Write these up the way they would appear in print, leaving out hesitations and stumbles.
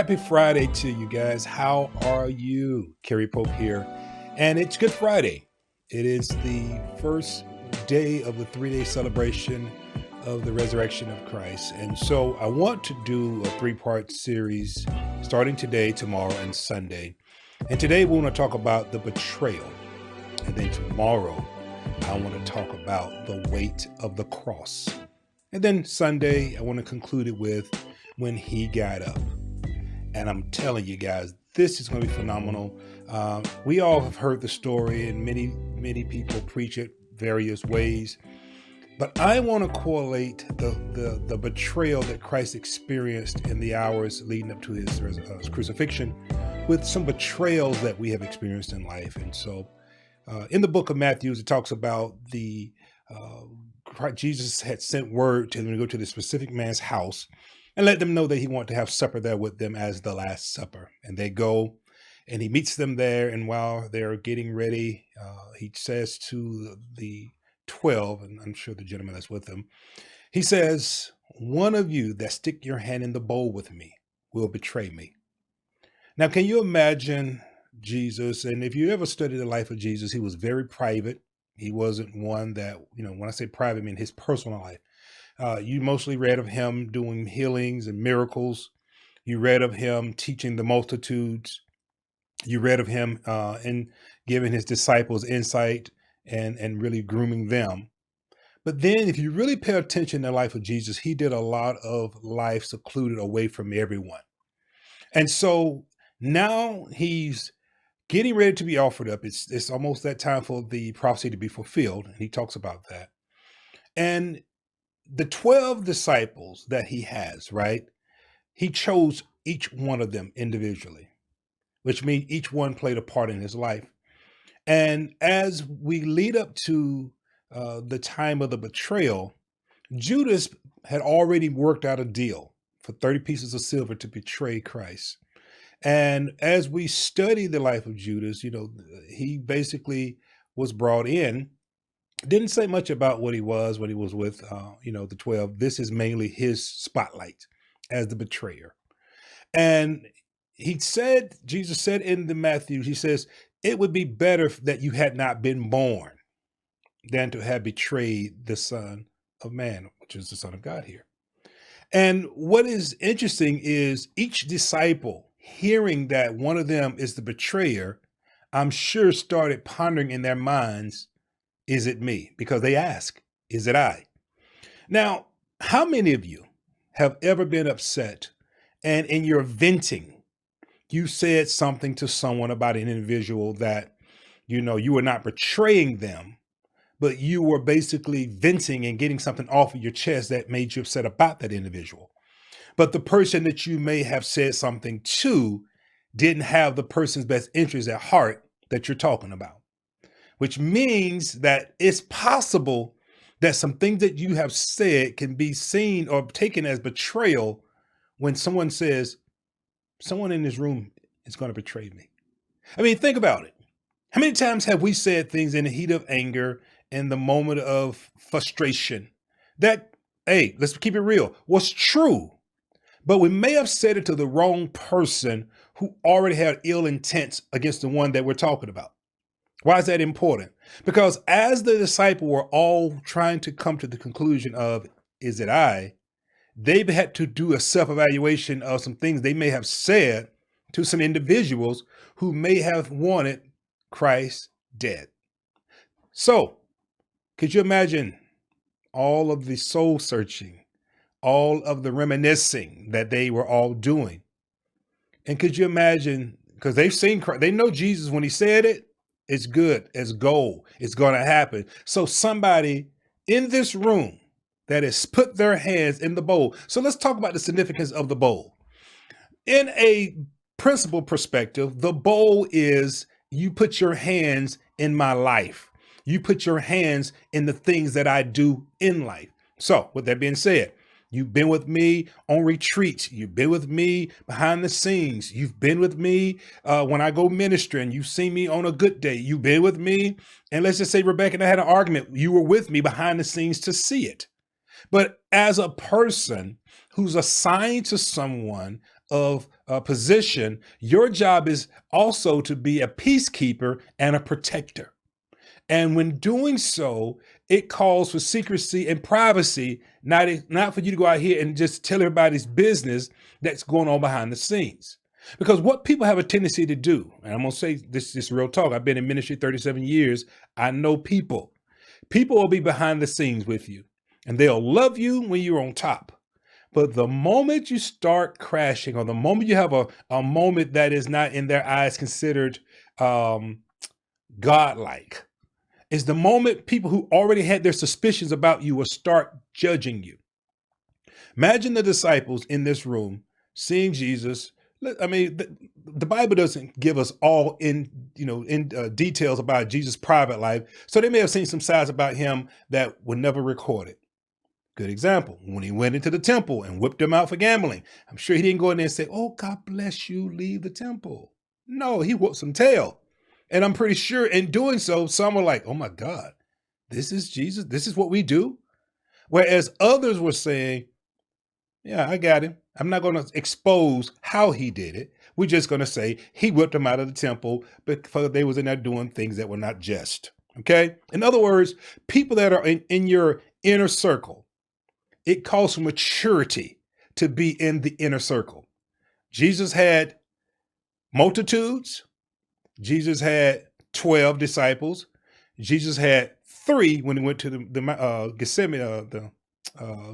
Happy Friday to you guys. How are you? Kerry Pope here. And it's Good Friday. It is the first day of the 3-day celebration of the resurrection of Christ. And so I want to do a 3-part series starting today, tomorrow, and Sunday. And today we want to talk about the betrayal. And then tomorrow I want to talk about the weight of the cross. And then Sunday I want to conclude it with when he got up. And I'm telling you guys, this is going to be phenomenal. We all have heard the story, and many people preach it various ways. But I want to correlate the betrayal that Christ experienced in the hours leading up to his crucifixion with some betrayals that we have experienced in life. And so in the book of Matthew, it talks about Jesus had sent word to them to go to the specific man's house and let them know that he wanted to have supper there with them as the Last Supper. And they go, and he meets them there. And while they're getting ready, he says to the 12, and I'm sure the gentleman that's with them, he says, "One of you that stick your hand in the bowl with me will betray me." Now, can you imagine Jesus? And if you ever studied the life of Jesus, he was very private. He wasn't one that, when I say private, I mean his personal life. You mostly read of him doing healings and miracles. You read of him teaching the multitudes. You read of him in giving his disciples insight and really grooming them. But then if you really pay attention to the life of Jesus, he did a lot of life secluded away from everyone. And so now he's getting ready to be offered up. It's almost that time for the prophecy to be fulfilled. And he talks about that. And the 12 disciples that he has, right? He chose each one of them individually, which means each one played a part in his life. And as we lead up to the time of the betrayal, Judas had already worked out a deal for 30 pieces of silver to betray Christ. And as we study the life of Judas, he basically was brought in. Didn't say much about what he was when he was with, the 12. This is mainly his spotlight as the betrayer. And Jesus said in the Matthew, he says, "It would be better that you had not been born than to have betrayed the Son of Man," which is the Son of God here. And what is interesting is each disciple hearing that one of them is the betrayer, I'm sure started pondering in their minds, is it me? Because they ask, is it I? Now, how many of you have ever been upset and in your venting, you said something to someone about an individual that, you were not betraying them, but you were basically venting and getting something off of your chest that made you upset about that individual. But the person that you may have said something to didn't have the person's best interest at heart that you're talking about. Which means that it's possible that some things that you have said can be seen or taken as betrayal when someone says, someone in this room is going to betray me. I mean, think about it. How many times have we said things in the heat of anger, in the moment of frustration, that, hey, let's keep it real, was true, but we may have said it to the wrong person who already had ill intent against the one that we're talking about. Why is that important? Because as the disciple were all trying to come to the conclusion of, is it I? They had to do a self-evaluation of some things they may have said to some individuals who may have wanted Christ dead. So, could you imagine all of the soul searching, all of the reminiscing that they were all doing? And could you imagine, because they've seen Christ, they know Jesus when he said it, it's good, it's gold, it's going to happen. So somebody in this room that has put their hands in the bowl. So let's talk about the significance of the bowl. In a principle perspective, the bowl is you put your hands in my life. You put your hands in the things that I do in life. So with that being said, you've been with me on retreats. You've been with me behind the scenes. You've been with me when I go ministering. You've seen me on a good day. You've been with me. And let's just say Rebecca and I had an argument. You were with me behind the scenes to see it. But as a person who's assigned to someone of position, your job is also to be a peacekeeper and a protector. And when doing so, it calls for secrecy and privacy, not for you to go out here and just tell everybody's business that's going on behind the scenes. Because what people have a tendency to do, and I'm going to say this is real talk. I've been in ministry 37 years. I know people. People will be behind the scenes with you, and they'll love you when you're on top. But the moment you start crashing, or the moment you have a moment that is not in their eyes considered godlike, is the moment people who already had their suspicions about you will start judging you. Imagine the disciples in this room seeing Jesus. I mean, the Bible doesn't give us all in details about Jesus' private life, so they may have seen some sides about him that were never recorded. Good example, when he went into the temple and whipped them out for gambling, I'm sure he didn't go in there and say, "Oh, God bless you, leave the temple." No, he whooped some tail. And I'm pretty sure in doing so, some were like, "Oh my God, this is Jesus. This is what we do." Whereas others were saying, "Yeah, I got him. I'm not going to expose how he did it. We're just going to say he whipped them out of the temple because they was in there doing things that were not just." Okay. In other words, people that are in your inner circle, it calls for maturity to be in the inner circle. Jesus had multitudes. Jesus had 12 disciples. Jesus had 3 when he went to the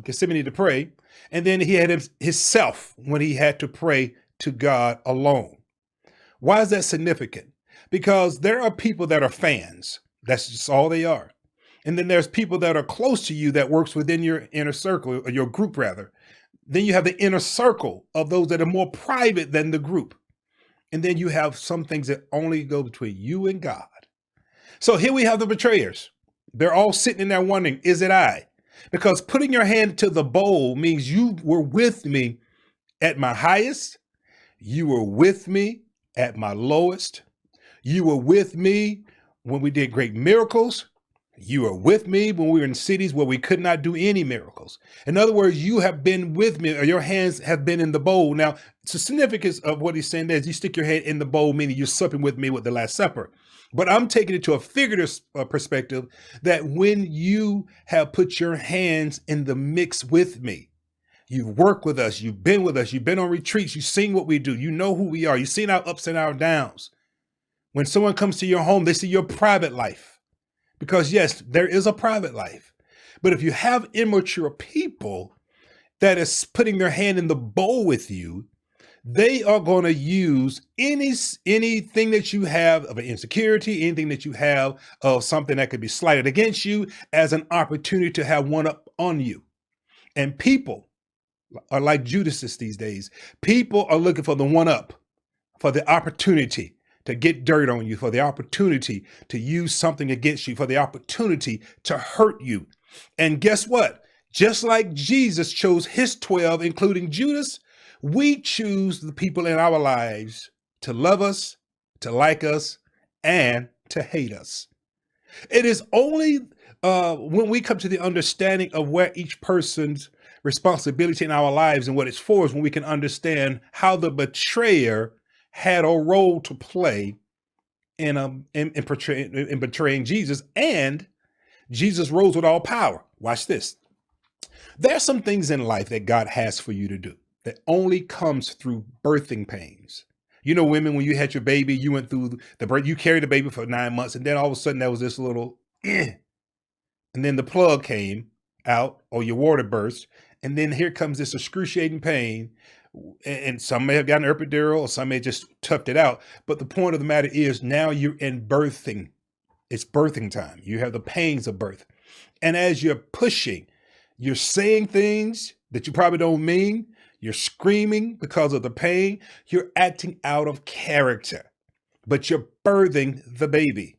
Gethsemane to pray. And then he had himself when he had to pray to God alone. Why is that significant? Because there are people that are fans. That's just all they are. And then there's people that are close to you that works within your inner circle, or your group rather. Then you have the inner circle of those that are more private than the group. And then you have some things that only go between you and God. So here we have the betrayers. They're all sitting in there wondering, is it I? Because putting your hand to the bowl means you were with me at my highest. You were with me at my lowest. You were with me when we did great miracles. You were with me when we were in cities where we could not do any miracles. In other words, you have been with me, or your hands have been in the bowl. Now, the significance of what he's saying there is you stick your hand in the bowl, meaning you're supping with me with the Last Supper. But I'm taking it to a figurative perspective that when you have put your hands in the mix with me, you've worked with us, you've been with us, you've been on retreats, you've seen what we do, you know who we are, you've seen our ups and our downs. When someone comes to your home, they see your private life. Because yes, there is a private life. But if you have immature people that is putting their hand in the bowl with you, they are going to use anything that you have of an insecurity, anything that you have of something that could be slighted against you as an opportunity to have one up on you. And people are like Judases these days. People are looking for the one up, for the opportunity to get dirt on you, for the opportunity to use something against you, for the opportunity to hurt you. And guess what? Just like Jesus chose his 12, including Judas, we choose the people in our lives to love us, to like us, and to hate us. It is only when we come to the understanding of where each person's responsibility in our lives and what it's for is when we can understand how the betrayer had a role to play in betraying Jesus, and Jesus rose with all power. Watch this. There are some things in life that God has for you to do that only comes through birthing pains. You know, women, when you had your baby, you went through the birth, you carried the baby for 9 months, and then all of a sudden there was this little, and then the plug came out, or your water burst, and then here comes this excruciating pain. And some may have gotten epidural, or some may just toughed it out. But the point of the matter is now you're in birthing. It's birthing time. You have the pains of birth. And as you're pushing, you're saying things that you probably don't mean. You're screaming because of the pain. You're acting out of character, but you're birthing the baby.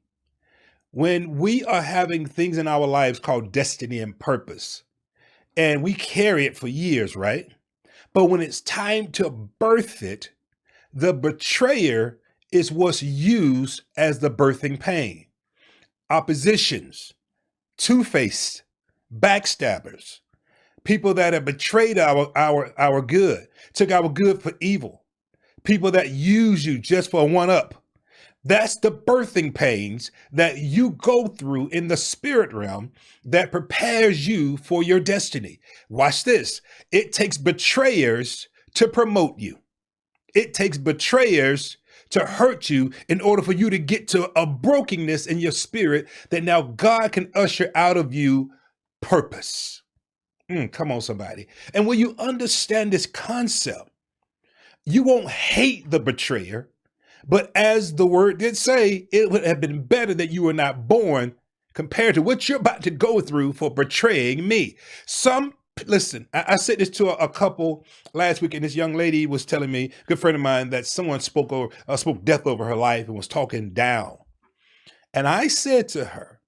When we are having things in our lives called destiny and purpose, and we carry it for years, right? But when it's time to birth it, the betrayer is what's used as the birthing pain. Oppositions, two-faced, backstabbers, people that have betrayed our good, took our good for evil, people that use you just for a one up. That's the birthing pains that you go through in the spirit realm that prepares you for your destiny. Watch this. It takes betrayers to promote you. It takes betrayers to hurt you in order for you to get to a brokenness in your spirit that now God can usher out of you purpose. Come on, somebody. And when you understand this concept, you won't hate the betrayer. But as the word did say, it would have been better that you were not born compared to what you're about to go through for betraying me. Listen, I said this to a couple last week, and this young lady was telling me, a good friend of mine, that someone spoke death over her life and was talking down. And I said to her,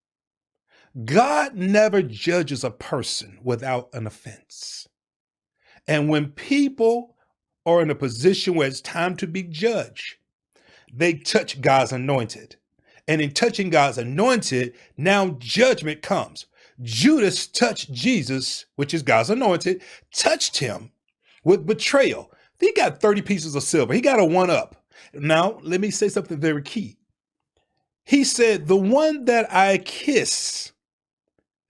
God never judges a person without an offense. And when people are in a position where it's time to be judged, they touch God's anointed. And in touching God's anointed, now judgment comes. Judas touched Jesus, which is God's anointed, touched him with betrayal. He got 30 pieces of silver. He got a one up. Now, let me say something very key. He said, the one that I kiss,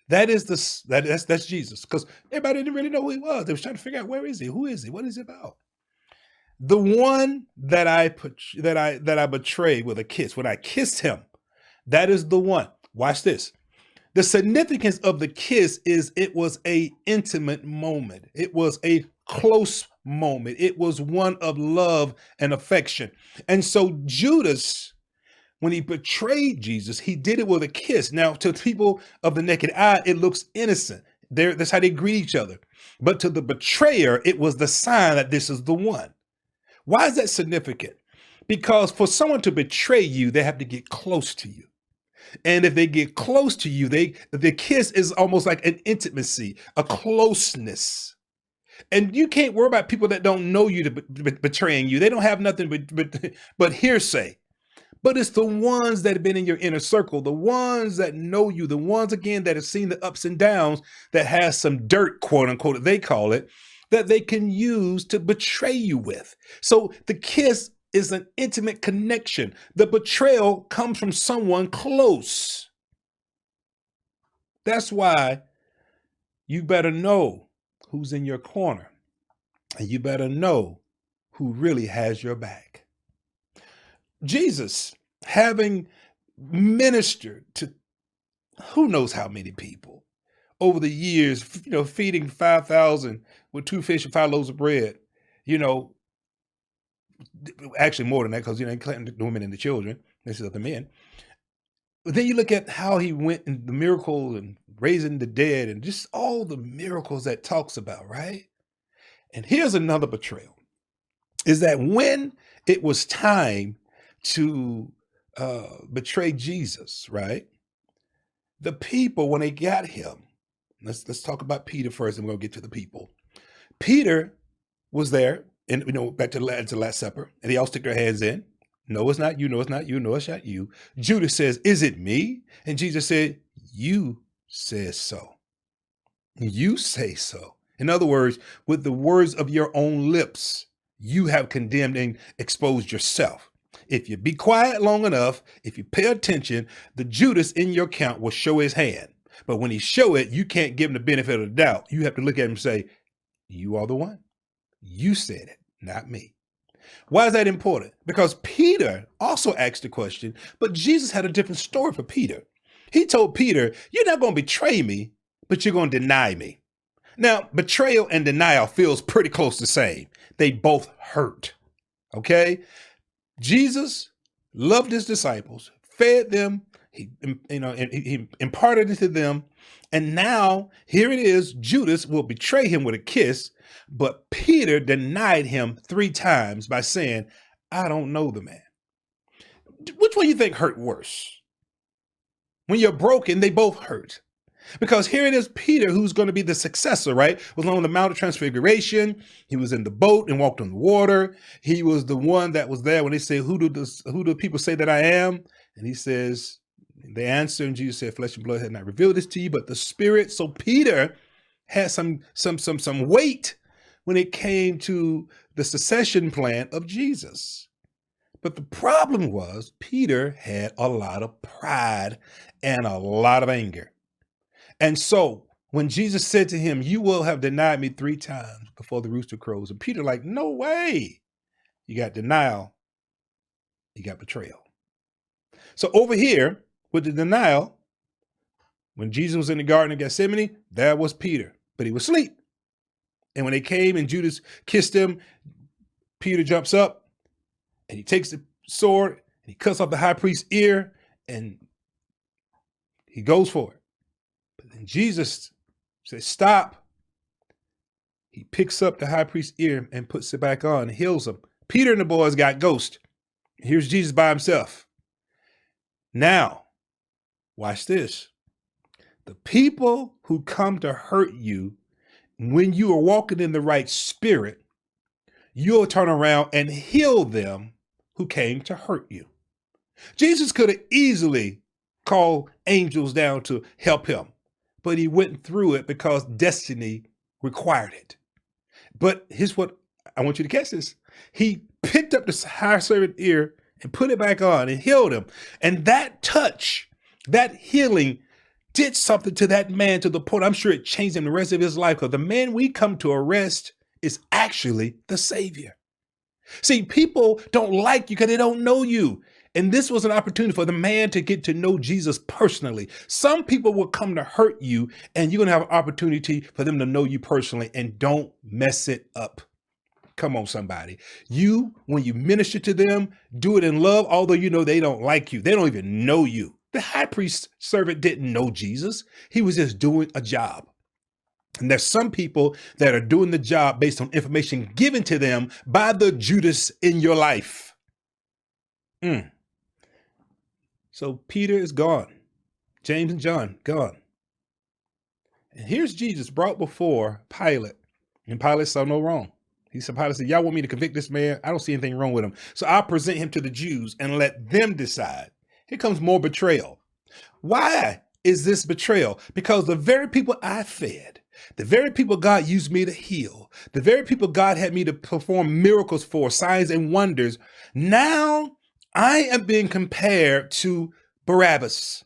that's Jesus. Because everybody didn't really know who he was. They was trying to figure out, where is he? Who is he? What is he about? The one that I betrayed with a kiss, when I kissed him, that is the one. Watch this. The significance of the kiss is it was an intimate moment. It was a close moment. It was one of love and affection. And so Judas, when he betrayed Jesus, he did it with a kiss. Now, to people of the naked eye, it looks innocent. That's how they greet each other. But to the betrayer, it was the sign that this is the one. Why is that significant? Because for someone to betray you, they have to get close to you. And if they get close to you, the kiss is almost like an intimacy, a closeness. And you can't worry about people that don't know you to betraying you. They don't have nothing but hearsay. But it's the ones that have been in your inner circle, the ones that know you, the ones, again, that have seen the ups and downs, that has some dirt, quote unquote, they call it, that they can use to betray you with. So the kiss is an intimate connection. The betrayal comes from someone close. That's why you better know who's in your corner, and you better know who really has your back. Jesus, having ministered to who knows how many people over the years, feeding 5,000 with 2 fish and 5 loaves of bread, actually more than that, because, including the women and the children, this is the men. But then you look at how he went and the miracles and raising the dead and just all the miracles that talks about, right? And here's another betrayal, is that when it was time to betray Jesus, right? The people, when they got him, let's talk about Peter first, and we're gonna get to the people. Peter was there, and back to the Last Supper, and they all stick their hands in. No, it's not you. No, it's not you. No, it's not you. Judas says, "Is it me?" And Jesus said, "You said so. You say so." In other words, with the words of your own lips, you have condemned and exposed yourself. If you be quiet long enough, if you pay attention, the Judas in your count will show his hand. But when he show it, you can't give him the benefit of the doubt. You have to look at him and say, "You are the one. You said it, not me." Why is that important? Because Peter also asked the question, but Jesus had a different story for Peter. He told Peter, "You're not going to betray me, but you're going to deny me." Now, betrayal and denial feels pretty close to the same. They both hurt, okay? Jesus loved his disciples, fed them, he imparted it to them, and now here it is, Judas will betray him with a kiss, but Peter denied him 3 times by saying, "I don't know the man." Which one you think hurt worse? When you're broken, they both hurt. Because here it is, Peter, who's going to be the successor, right? Was on the Mount of Transfiguration. He was in the boat and walked on the water. He was the one that was there when they say, who do people say that I am? And he says, they answer, and Jesus said, "Flesh and blood had not revealed this to you, but the Spirit." So Peter had some weight when it came to the succession plan of Jesus. But the problem was Peter had a lot of pride and a lot of anger. And so when Jesus said to him, "You will have denied me 3 times before the rooster crows," and Peter like, "No way." You got denial, you got betrayal. So over here with the denial, when Jesus was in the Garden of Gethsemane, there was Peter, but he was asleep. And when they came and Judas kissed him, Peter jumps up and he takes the sword and he cuts off the high priest's ear and he goes for it. But then Jesus says, "Stop." He picks up the high priest's ear and puts it back on and heals him. Peter and the boys got ghost. Here's Jesus by himself. Now, watch this. The people who come to hurt you, when you are walking in the right spirit, you'll turn around and heal them who came to hurt you. Jesus could have easily called angels down to help him, but he went through it because destiny required it. But here's what I want you to catch this. He picked up the high servant ear and put it back on and healed him. And that touch, that healing did something to that man to the point I'm sure it changed him the rest of his life, because the man we come to arrest is actually the Savior. See, people don't like you because they don't know you. And this was an opportunity for the man to get to know Jesus personally. Some people will come to hurt you, and you're going to have an opportunity for them to know you personally, and don't mess it up. Come on, somebody. You, when you minister to them, do it in love, although you know they don't like you. They don't even know you. The high priest servant didn't know Jesus. He was just doing a job. And there's some people that are doing the job based on information given to them by the Judas in your life. So Peter is gone. James and John, gone. And here's Jesus brought before Pilate. And Pilate saw no wrong. Pilate said, "Y'all want me to convict this man? I don't see anything wrong with him. So I'll present him to the Jews and let them decide." Here comes more betrayal. Why is this betrayal? Because the very people I fed, the very people God used me to heal, the very people God had me to perform miracles for, signs and wonders, now I am being compared to Barabbas,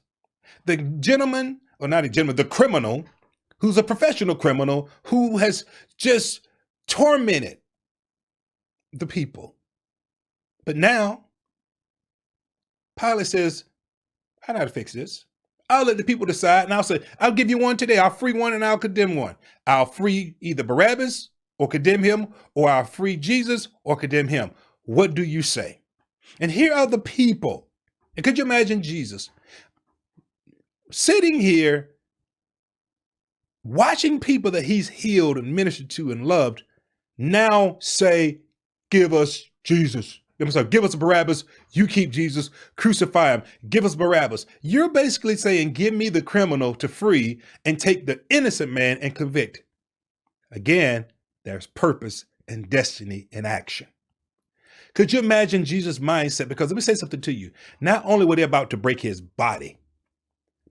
the gentleman, or not a gentleman, the criminal, who's a professional criminal who has just tormented the people. But now Pilate says, "I know how to fix this. I'll let the people decide, and I'll say, I'll give you one today. I'll free one and I'll condemn one. I'll free either Barabbas or condemn him, or I'll free Jesus or condemn him. What do you say?" And here are the people. And could you imagine Jesus sitting here watching people that he's healed and ministered to and loved now say, "Give us Jesus. Give us Barabbas. You keep Jesus. Crucify him. Give us Barabbas." You're basically saying, give me the criminal to free and take the innocent man and convict. Again, there's purpose and destiny in action. Could you imagine Jesus' mindset? Because let me say something to you. Not only were they about to break his body,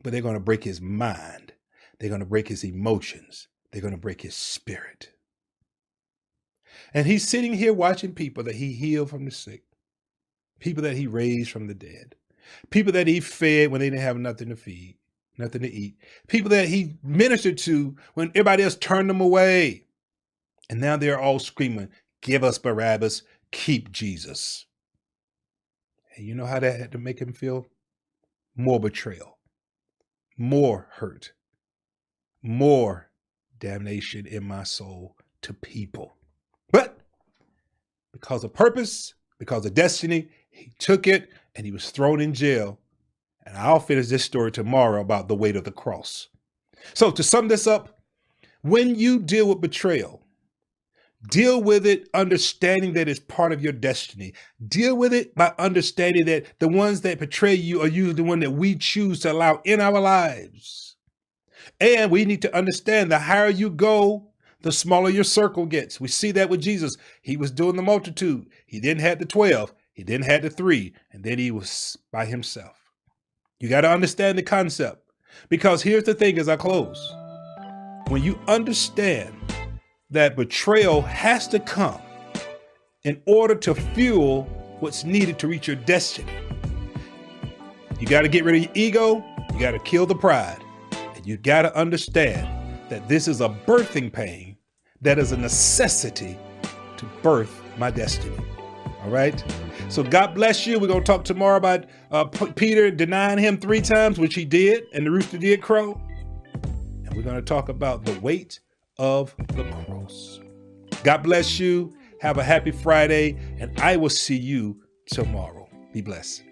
but they're going to break his mind. They're going to break his emotions. They're going to break his spirit. And he's sitting here watching people that he healed from the sick, people that he raised from the dead, people that he fed when they didn't have nothing to feed, nothing to eat, people that he ministered to when everybody else turned them away. And now they're all screaming, "Give us Barabbas, keep Jesus." And you know how that had to make him feel? More betrayal, more hurt, more damnation in my soul to people. But because of purpose, because of destiny, he took it and he was thrown in jail. And I'll finish this story tomorrow about the weight of the cross. So to sum this up, when you deal with betrayal, deal with it understanding that it's part of your destiny. Deal with it by understanding that the ones that betray you are usually the one that we choose to allow in our lives. And we need to understand the higher you go, the smaller your circle gets. We see that with Jesus. He was doing the multitude. He then had the 12. He then had the 3. And then he was by himself. You got to understand the concept. Because here's the thing as I close. when you understand that betrayal has to come in order to fuel what's needed to reach your destiny. You got to get rid of your ego. You got to kill the pride. And you got to understand that this is a birthing pain that is a necessity to birth my destiny. All right? So God bless you. We're going to talk tomorrow about Peter denying him 3 times, which he did, and the rooster did crow. And we're going to talk about the weight of the cross. God bless you. Have a happy Friday, and I will see you tomorrow. Be blessed.